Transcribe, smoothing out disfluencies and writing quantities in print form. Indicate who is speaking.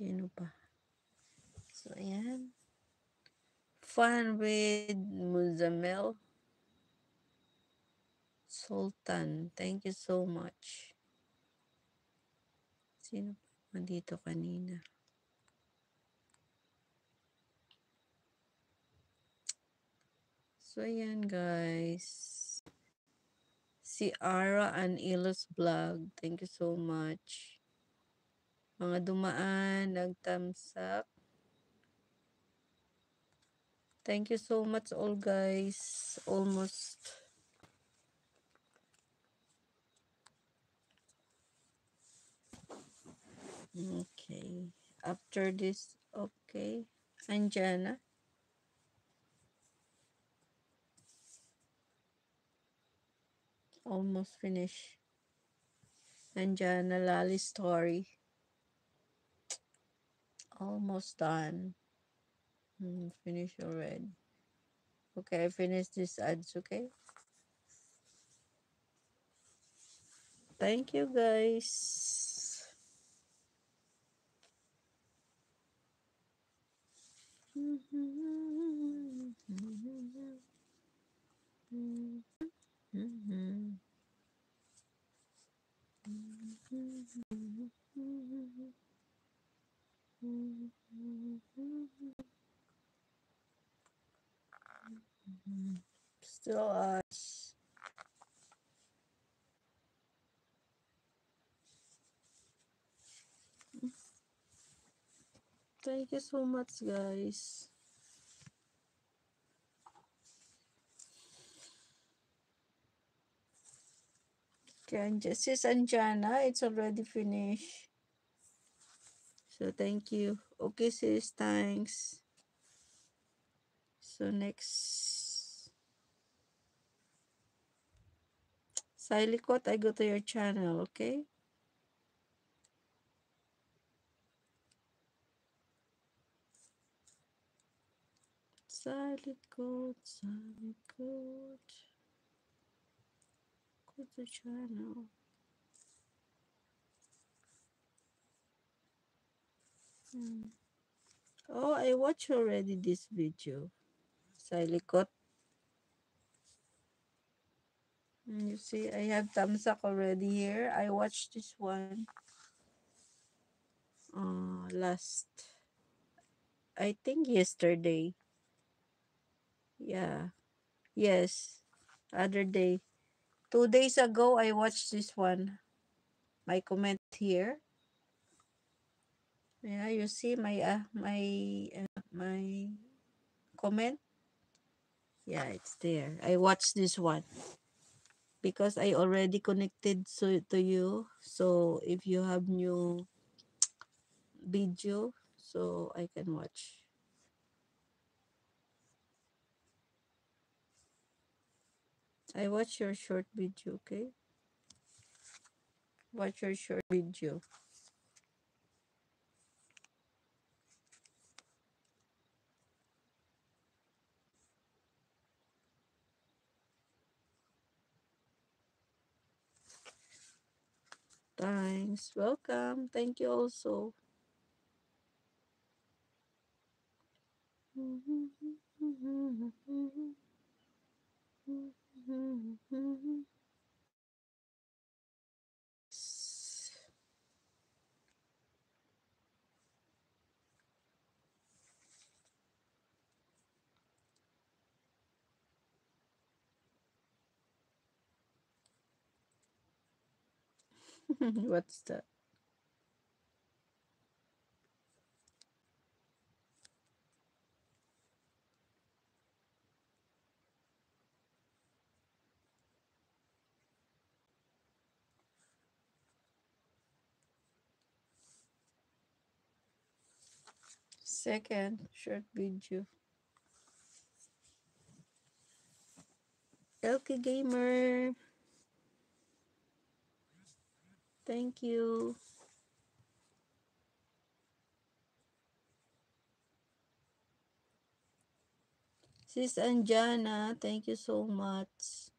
Speaker 1: Sino pa? So, ayan. Fun with Muzamel Sultan. Thank you so much. Sino pa dito kanina? So, ayan guys. Si Ara and Ilos Vlog. Thank you so much. Mga dumaan, nag-thumbs up. Thank you so much all guys. Almost. Okay. After this, okay. Anjana. Almost finished. Anjana Lali story. Almost done. Finish already. Okay, I finished this ads, okay? Thank you guys. Still us. Thank you so much, guys. Sis Anjana, it's already finished. So thank you. Okay, sis, thanks. So next, Silicot, I go to your channel, okay? Silicot, go to channel. Oh, I watched already this video. Silicot. You see, I have thumbs up already here. I watched this one last, I think yesterday. Yeah. Yes. Other day. 2 days ago, I watched this one. My comment here. Yeah, you see my comment. Yeah, it's there. I watched this one because I already connected to you. So if you have new video, so I can watch. I watch your short video, okay? Watch your short video. Thanks. Welcome. Thank you also. What's that? Second short video. Elke Gamer. Thank you. Sis Anjana, thank you so much.